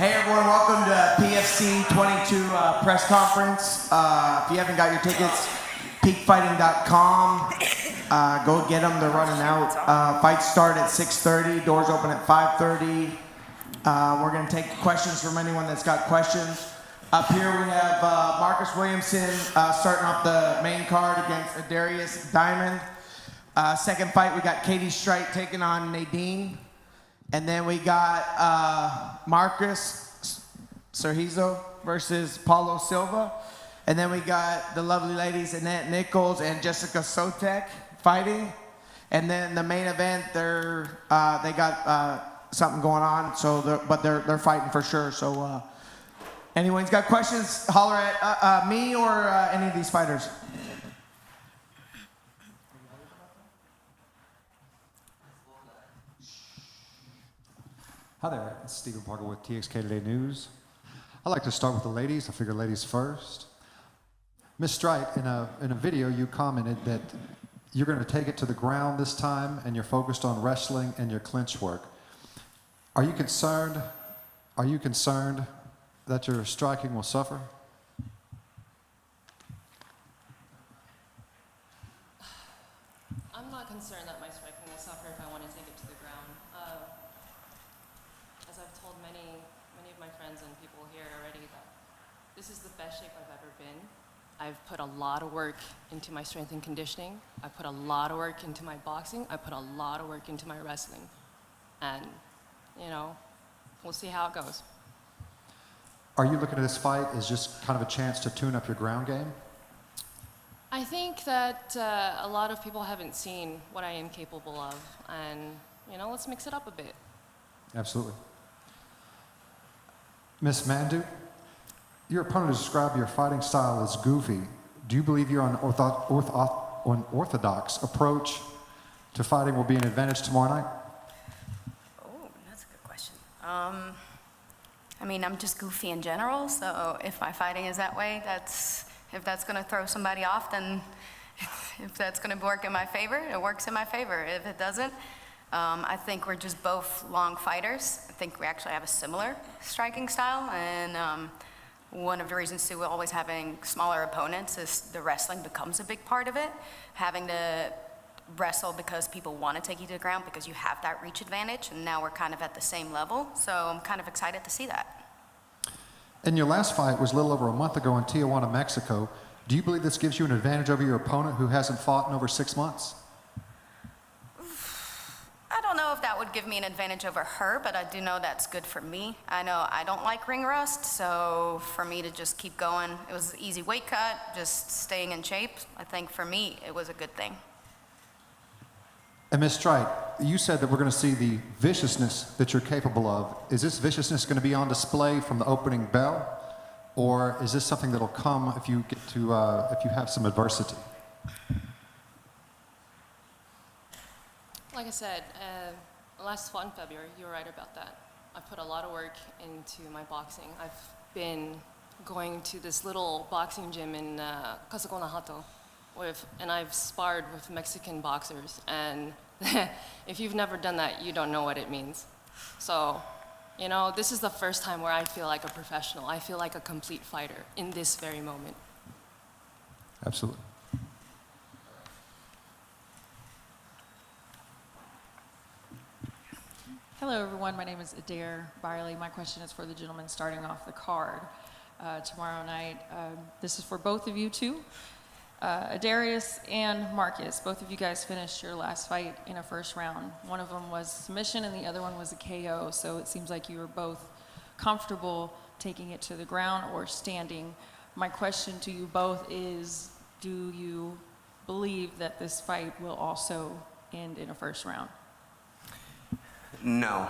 Hey everyone, welcome to PFC22 press conference. If you haven't got your tickets, peakfighting.com. Go get them, they're running out. Fights start at 6:30, doors open at 5:30. We're gonna take questions from anyone that's got questions. Up here we have Marcus Williamson starting off the main card against Adarius Diamond. Second fight, we got Katie Strite taking on Nadine. And then we got Marcus Cerhizo versus Paulo Silva. And then we got the lovely ladies Annette Nichols and Jessica Sotek fighting. And then the main event, they got something going on, so they're fighting for sure. So anyone's got questions, holler at me or any of these fighters. Hi there, it's Stephen Parker with TXK Today News. I'd like to start with the ladies. I figure ladies first. Ms. Strite, in a video you commented that you're going to take it to the ground this time and you're focused on wrestling and your clinch work. Are you concerned that your striking will suffer? I'm not concerned that my striking will suffer if I want to take it to the ground. As I've told many of my friends and people here already, that this is the best shape I've ever been. I've put a lot of work into my strength and conditioning. I put a lot of work into my boxing. I put a lot of work into my wrestling. And, you know, we'll see how it goes. Are you looking at this fight as just kind of a chance to tune up your ground game? I think that a lot of people haven't seen what I am capable of. And, you know, let's mix it up a bit. Absolutely. Ms. Mandu, your opponent described your fighting style as goofy. Do you believe your unorthodox approach to fighting will be an advantage tomorrow night? Oh, that's a good question. I mean, I'm just goofy in general, so if my fighting is that way, if that's going to throw somebody off, then if that's going to work in my favor, it works in my favor. If it doesn't, I think we're just both long fighters. I think we actually have a similar striking style, and one of the reasons too, always having smaller opponents is the wrestling becomes a big part of it. Having to wrestle because people want to take you to the ground because you have that reach advantage, and now we're kind of at the same level, so I'm kind of excited to see that. And your last fight was a little over a month ago in Tijuana, Mexico. Do you believe this gives you an advantage over your opponent who hasn't fought in over 6 months? I don't know if that would give me an advantage over her, but I do know that's good for me. I know I don't like ring rust, so for me to just keep going, it was an easy weight cut, just staying in shape. I think for me, it was a good thing. And Ms. Strite, you said that we're going to see the viciousness that you're capable of. Is this viciousness going to be on display from the opening bell, or is this something that'll come if you get to if you have some adversity? Like I said, last fought in February, you were right about that. I put a lot of work into my boxing. I've been going to this little boxing gym in Casaconahato, and I've sparred with Mexican boxers. And if you've never done that, you don't know what it means. So, you know, this is the first time where I feel like a professional. I feel like a complete fighter in this very moment. Absolutely. Hello, everyone. My name is Adair Byerly. My question is for the gentleman starting off the card tomorrow night. This is for both of you two. Adarius and Marcus, both of you guys finished your last fight in a first round. One of them was submission and the other one was a KO, so it seems like you were both comfortable taking it to the ground or standing. My question to you both is, do you believe that this fight will also end in a first round? No.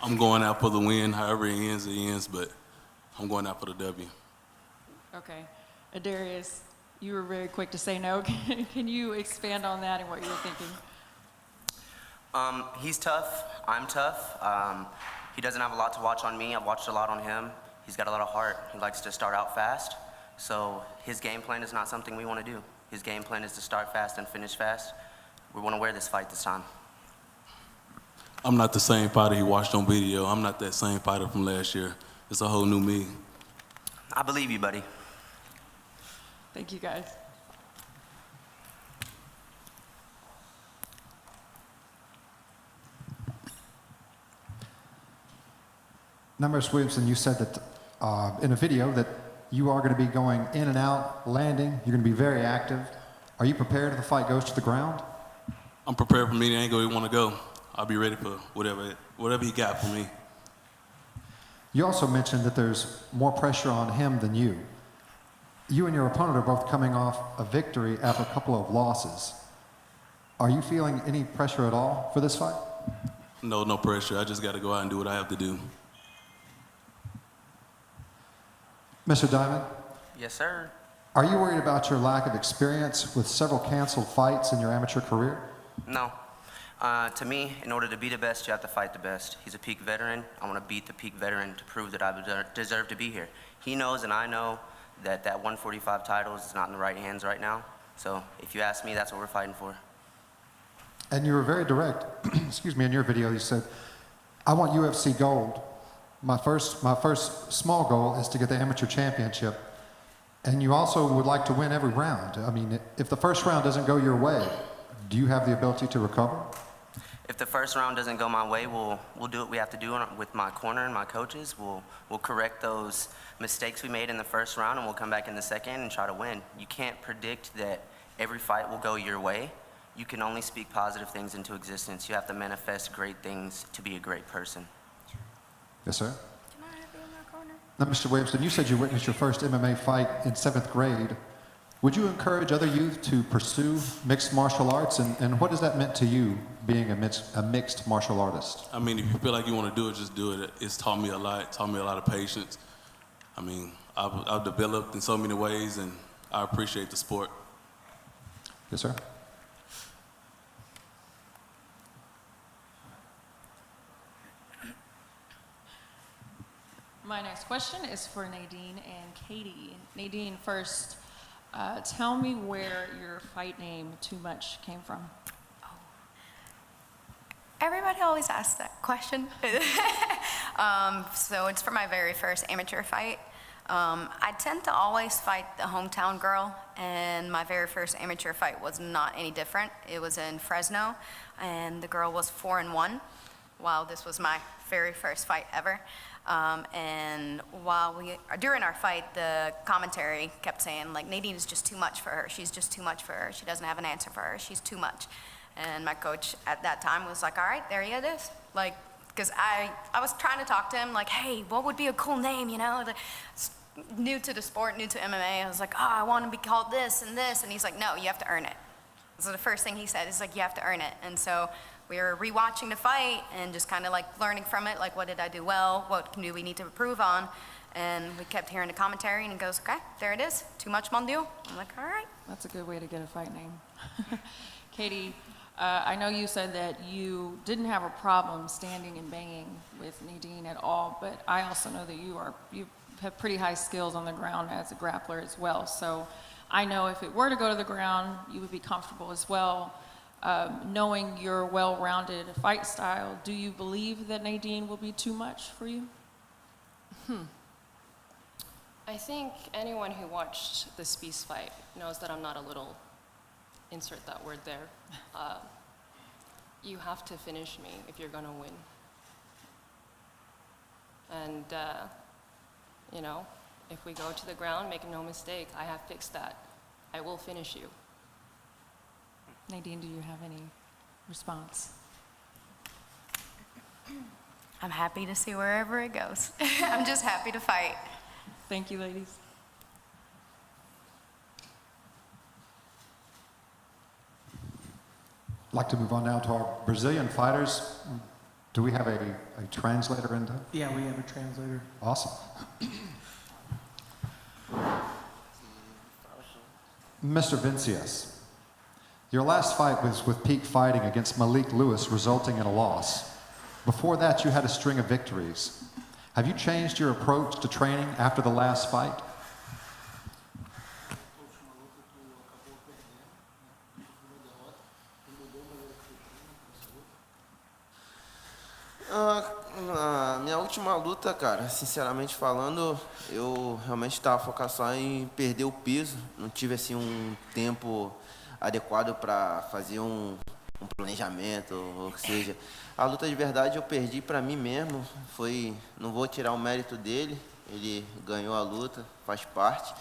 I'm going out for the win. However it ends, but I'm going out for the W. Okay. Adarius, you were very quick to say no. Can you expand on that and what you were thinking? He's tough. I'm tough. He doesn't have a lot to watch on me. I've watched a lot on him. He's got a lot of heart. He likes to start out fast. So his game plan is not something we want to do. His game plan is to start fast and finish fast. We want to wear this fight this time. I'm not the same fighter he watched on video. I'm not that same fighter from last year. It's a whole new me. I believe you, buddy. Thank you, guys. Now, Ms. Williamson, you said that in a video that you are going to be going in and out, landing. You're going to be very active. Are you prepared if the fight goes to the ground? I'm prepared for me to angle he want to go. I'll be ready for whatever he got for me. You also mentioned that there's more pressure on him than you. You and your opponent are both coming off a victory after a couple of losses. Are you feeling any pressure at all for this fight? No pressure. I just got to go out and do what I have to do. Mr. Diamond, Yes, sir. are you worried about your lack of experience with several canceled fights in your amateur career? No. To me, in order to be the best, you have to fight the best. He's a peak veteran. I want to beat the peak veteran to prove that I deserve to be here. He knows and I know that 145 title is not in the right hands right now. So if you ask me, that's what we're fighting for. And you were very direct, excuse me, in your video you said, I want UFC gold. My first small goal is to get the amateur championship. And you also would like to win every round. I mean, if the first round doesn't go your way, do you have the ability to recover? If the first round doesn't go my way, we'll do what we have to do with my corner and my coaches. We'll correct those mistakes we made in the first round, and we'll come back in the second and try to win. You can't predict that every fight will go your way. You can only speak positive things into existence. You have to manifest great things to be a great person. Yes, sir. Can I have you in my corner? Now, Mr. Williamson, you said you witnessed your first MMA fight in 7th grade. Would you encourage other youth to pursue mixed martial arts? And what has that meant to you, being a mixed martial artist? I mean, if you feel like you want to do it, just do it. It's taught me a lot of patience. I mean, I've developed in so many ways, and I appreciate the sport. Yes, sir. My next question is for Nadine and Katie. Nadine, first, tell me where your fight name, Too Much, came from. Everybody always asks that question. So it's for my very first amateur fight. I tend to always fight the hometown girl, and my very first amateur fight was not any different. It was in Fresno, and the girl was 4-1, while this was my very first fight ever. And during our fight, the commentary kept saying, like, Nadine is just too much for her. She's just too much for her. She doesn't have an answer for her. She's too much. And my coach at that time was like, all right, there it is. Like, because I was trying to talk to him, like, hey, what would be a cool name, you know? New to the sport, new to MMA. I was like, oh, I want to be called this and this. And he's like, no, you have to earn it. So the first thing he said is like, you have to earn it. And so we were rewatching the fight and just kind of like learning from it, like, what did I do well? What do we need to improve on? And we kept hearing the commentary, and he goes, okay, there it is. Too much, mon Dieu. I'm like, all right. That's a good way to get a fight name. Katie, I know you said that you didn't have a problem standing and banging with Nadine at all, but I also know that you have pretty high skills on the ground as a grappler as well. So I know if it were to go to the ground, you would be comfortable as well. Knowing your well-rounded fight style, do you believe that Nadine will be too much for you? I think anyone who watched the Spies fight knows that I'm not a little, insert that word there. You have to finish me if you're gonna win. And, you know, if we go to the ground, make no mistake, I have fixed that. I will finish you. Nadine, do you have any response? I'm happy to see wherever it goes. I'm just happy to fight. Thank you, ladies. I'd like to move on now to our Brazilian fighters. Do we have a translator in there? Yeah, we have a translator. Awesome. Mr. Vincius, your last fight was with Peak Fighting against Malik Lewis, resulting in a loss. Before that, you had a string of victories. Have you changed your approach to training after the last fight? última luta, cara, sinceramente falando, eu realmente estava focado só em perder o peso. Não tive assim um tempo adequado para fazer um planejamento, ou que seja. A luta de verdade eu perdi para mim mesmo. Não vou tirar o mérito dele. Ele ganhou a luta, faz parte.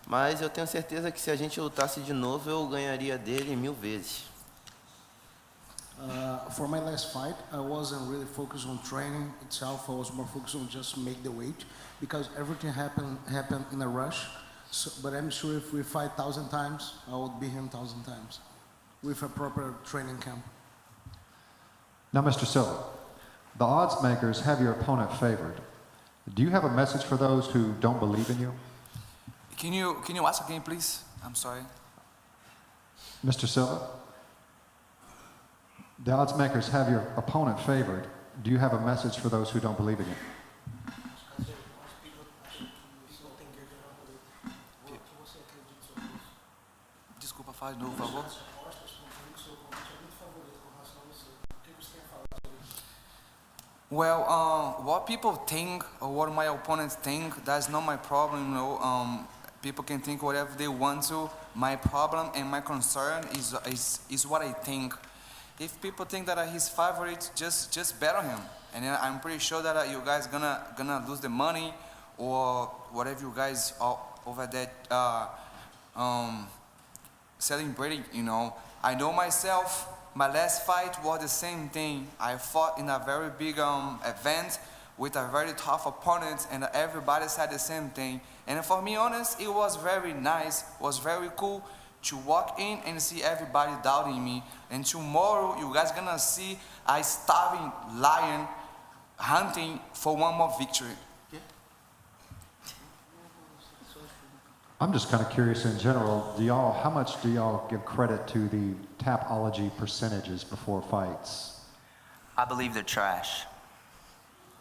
Mas eu tenho certeza que se a gente lutasse de novo, eu ganharia dele 1000 vezes. For my last fight, I wasn't really focused on training itself. I was more focused on just make the weight because everything happened in a rush. So, but I'm sure if we fight 1,000 times, I would beat him 1,000 times with a proper training camp. Now, Mr. Silva, the odds makers have your opponent favored. Do you have a message for those who don't believe in you? Can you ask again, please? I'm sorry. Mr. Silva, the odds makers have your opponent favored. Do you have a message for those who don't believe in you? Desculpa, faz de novo, por favor. Well, what people think or what my opponents think, that's not my problem, you know. People can think whatever they want to. My problem and my concern is what I think. If people think that he's favorite, just bet on him. And then I'm pretty sure that you guys gonna lose the money or whatever you guys are over there celebrating, you know. I know myself. My last fight was the same thing. I fought in a very big event with a very tough opponent, and everybody said the same thing. And for me, honest, it was very nice, was very cool to walk in and see everybody doubting me. And tomorrow, you guys gonna see a starving lion hunting for one more victory. I'm just kind of curious in general, how much do y'all give credit to the Tapology percentages before fights? I believe they're trash.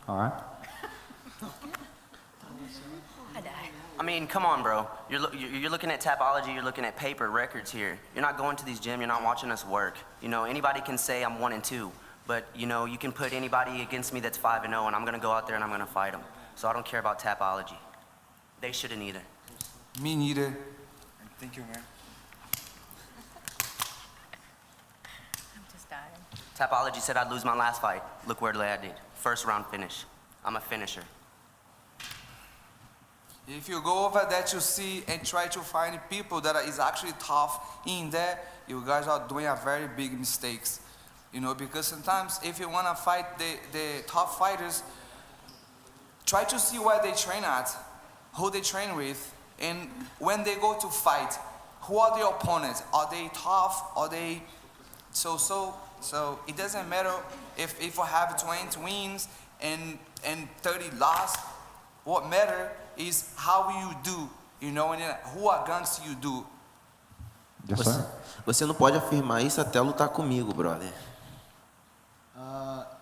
All right. I mean, come on, bro. You're looking at Tapology, you're looking at paper records here. You're not going to these gyms, you're not watching us work. You know, anybody can say I'm 1-2, but you know, you can put anybody against me that's 5-0, and I'm gonna go out there and I'm gonna fight them. So I don't care about Tapology. They shouldn't either. Me neither. Thank you, man. I'm just dying. Tapology said I'd lose my last fight. Look where I did. First round finish. I'm a finisher. If you go over there to see and try to find people that is actually tough in there, you guys are doing a very big mistakes. You know, because sometimes if you want to fight the top fighters, try to see where they train at, who they train with, and when they go to fight, who are the opponents? Are they tough? Are they so-so? So it doesn't matter if you have 20 wins and 30 loss. What matters is how you do, you know, and who against you do. Yes, sir. Você não pode afirmar isso até lutar comigo, brother.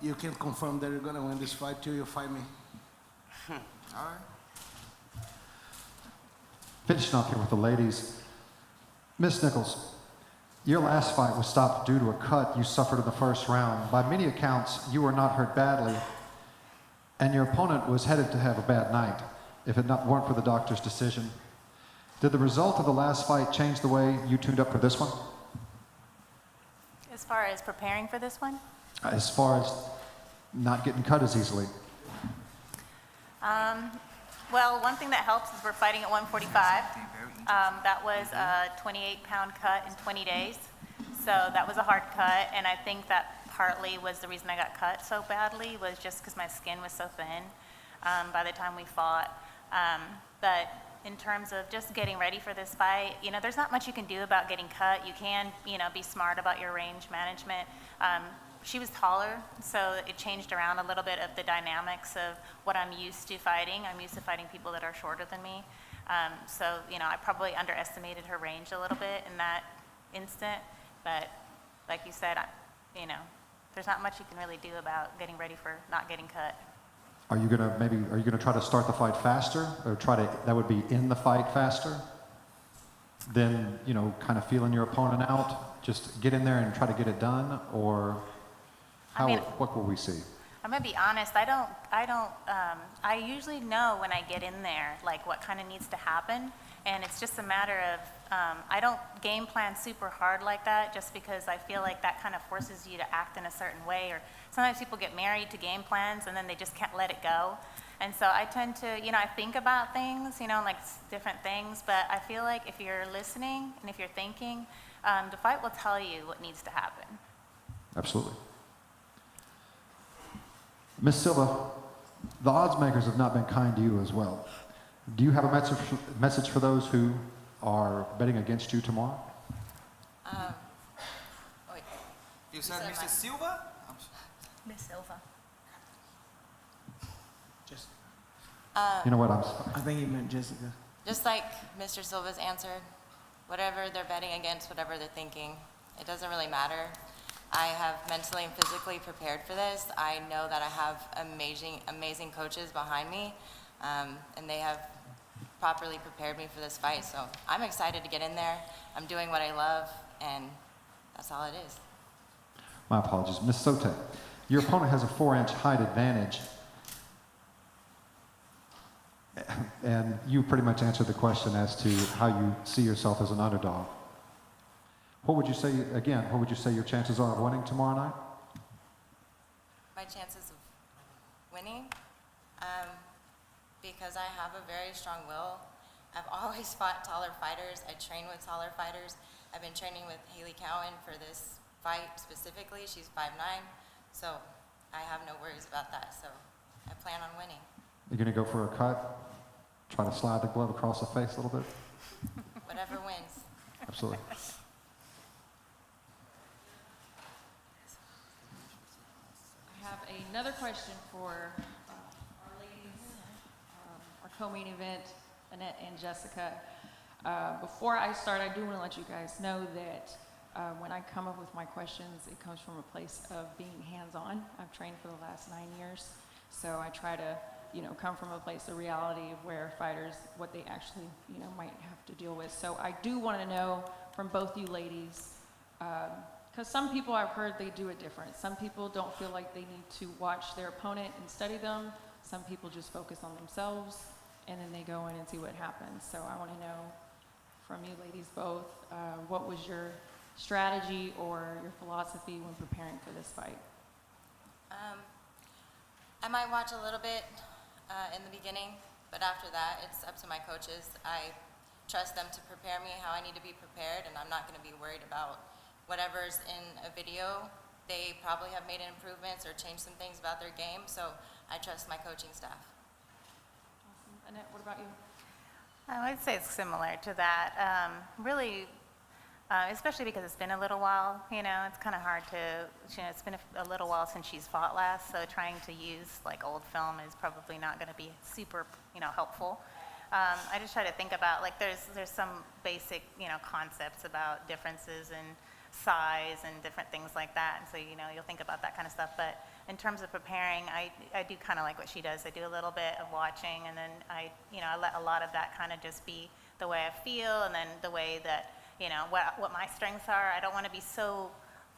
You can confirm that you're gonna win this fight till you fight me. All right. Finishing off here with the ladies. Miss Nichols, your last fight was stopped due to a cut you suffered in the first round. By many accounts, you were not hurt badly, and your opponent was headed to have a bad night if it weren't for the doctor's decision. Did the result of the last fight change the way you tuned up for this one? As far as preparing for this one? As far as not getting cut as easily. Well, one thing that helps is we're fighting at 145. That was a 28-pound cut in 20 days. So that was a hard cut, and I think that partly was the reason I got cut so badly was just because my skin was so thin by the time we fought. But in terms of just getting ready for this fight, you know, there's not much you can do about getting cut. You can, you know, be smart about your range management. She was taller, so it changed around a little bit of the dynamics of what I'm used to fighting. I'm used to fighting people that are shorter than me. So, you know, I probably underestimated her range a little bit in that instant. But like you said, you know, there's not much you can really do about getting ready for not getting cut. Are you gonna try to start the fight faster, or that would be in the fight faster? Then, you know, kind of feeling your opponent out, just get in there and try to get it done, or what will we see? I'm gonna be honest, I usually know when I get in there, like what kind of needs to happen. And it's just a matter of, I don't game plan super hard like that just because I feel like that kind of forces you to act in a certain way. Or sometimes people get married to game plans and then they just can't let it go. And so I tend to, I think about things, like different things, but I feel like if you're listening and if you're thinking, the fight will tell you what needs to happen. Absolutely. Ms. Silva, the odds makers have not been kind to you as well. Do you have a message for those who are betting against you tomorrow? Wait. You said said Mr. mine. Silva? Miss Silva. Just, You know what? I think he meant Jessica. Just like Mr. Silva's answered, whatever they're betting against, whatever they're thinking, it doesn't really matter. I have mentally and physically prepared for this. I know that I have amazing coaches behind me, and they have properly prepared me for this fight. So I'm excited to get in there. I'm doing what I love, and that's all it is. My apologies. Ms. Sote, your opponent has a 4-inch height advantage. And you pretty much answered the question as to how you see yourself as an underdog. What would you say your chances are of winning tomorrow night? My chances of winning, because I have a very strong will. I've always fought taller fighters. I train with taller fighters. I've been training with Haley Cowan for this fight specifically. She's 5'9", so I have no worries about that. So I plan on winning. You're going to go for a cut? Try to slide the glove across the face a little bit? Whatever wins. Absolutely. I have another question for our ladies, our co-main event, Annette and Jessica. Before I start, I do want to let you guys know that when I come up with my questions, it comes from a place of being hands-on. I've trained for the last 9 years, so I try to, come from a place of reality of where fighters, what they actually, might have to deal with. So I do want to know from both you ladies, because some people I've heard they do it different. Some people don't feel like they need to watch their opponent and study them. Some people just focus on themselves, and then they go in and see what happens. So I want to know from you ladies both, what was your strategy or your philosophy when preparing for this fight? I might watch a little bit in the beginning, but after that, it's up to my coaches. I trust them to prepare me how I need to be prepared, and I'm not going to be worried about whatever's in a video. They probably have made improvements or changed some things about their game, so I trust my coaching staff. Awesome. Annette, what about you? I would say it's similar to that. Really, especially because it's been a little while, it's kind of hard to, it's been a little while since she's fought last, so trying to use like old film is probably not going to be super, helpful. I just try to think about, like, there's some basic, concepts about differences in size and different things like that, and so, you'll think about that kind of stuff. But in terms of preparing, I do kind of like what she does. I do a little bit of watching, and then I let a lot of that kind of just be the way I feel, and then the way that, what my strengths are. I don't want to be so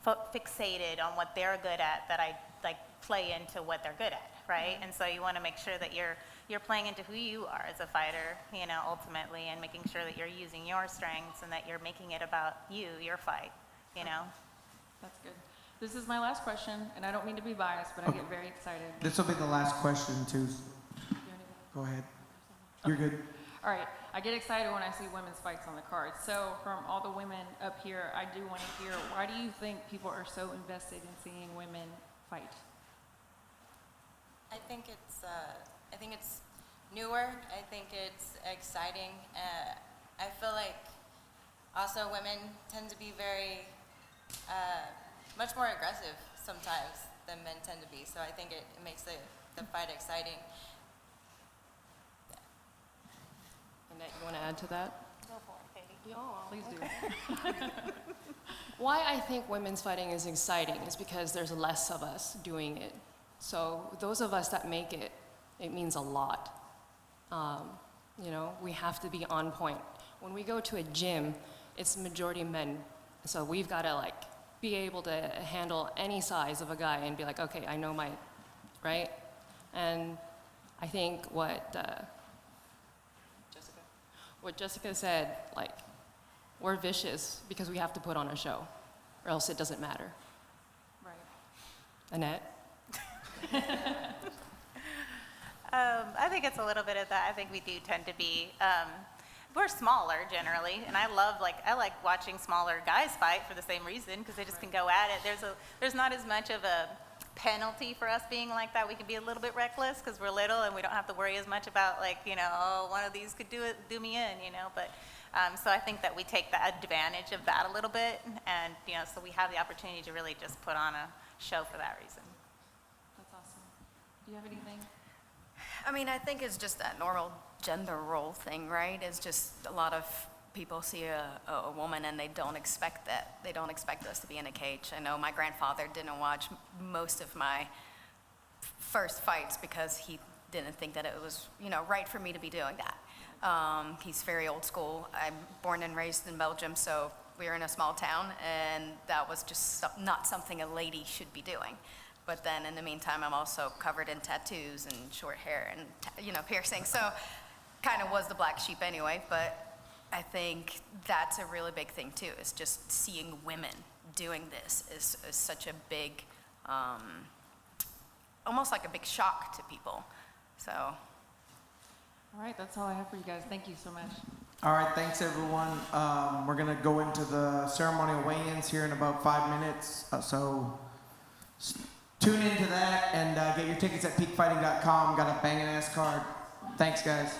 fixated on what they're good at that I like play into what they're good at, right? And so you want to make sure that you're playing into who you are as a fighter, ultimately, and making sure that you're using your strengths and that you're making it about you, your fight, That's good. This is my last question, and I don't mean to be biased, but I get very excited. This will be the last question, too. Go ahead. You're good. All right, I get excited when I see women's fights on the card. So from all the women up here, I do want to hear, why do you think people are so invested in seeing women fight? I think it's newer. I think it's exciting. I feel like also women tend to be very, much more aggressive sometimes than men tend to be. So I think it makes the fight exciting. Annette, you want to add to that? Go for it, Katie. Please do. Why I think women's fighting is exciting is because there's less of us doing it. So those of us that make it, it means a lot. We have to be on point. When we go to a gym, it's majority men. So we've got to be able to handle any size of a guy and be like, okay, I know my right? And I think what Jessica said, like, we're vicious because we have to put on a show, or else it doesn't matter. Right. Annette? I think it's a little bit of that. I think we do tend to be, we're smaller generally, and I like watching smaller guys fight for the same reason, because they just can go at it. There's not as much of a penalty for us being like that. We can be a little bit reckless because we're little and we don't have to worry as much about, like, you know, oh, one of these could do me in, you know, but so I think that we take the advantage of that a little bit, and, you know, so we have the opportunity to really just put on a show for that reason. That's awesome. Do you have anything? I mean, I think it's just that normal gender role thing, right? It's just a lot of people see a woman and they don't expect that. They don't expect us to be in a cage. I know my grandfather didn't watch most of my first fights because he didn't think that it was, you know, right for me to be doing that. He's very old school. I'm born and raised in Belgium, so we were in a small town, and that was just not something a lady should be doing. But then in the meantime, I'm also covered in tattoos and short hair and, you know, piercings. So kind of was the black sheep anyway, but I think that's a really big thing too, is just seeing women doing this is such a big, almost like a big shock to people. So. All right, that's all I have for you guys. Thank you so much. All right, thanks everyone. We're gonna go into the ceremonial weigh-ins here in about 5 minutes. So tune into that and get your tickets at peakfighting.com. Got a banging ass card. Thanks, guys.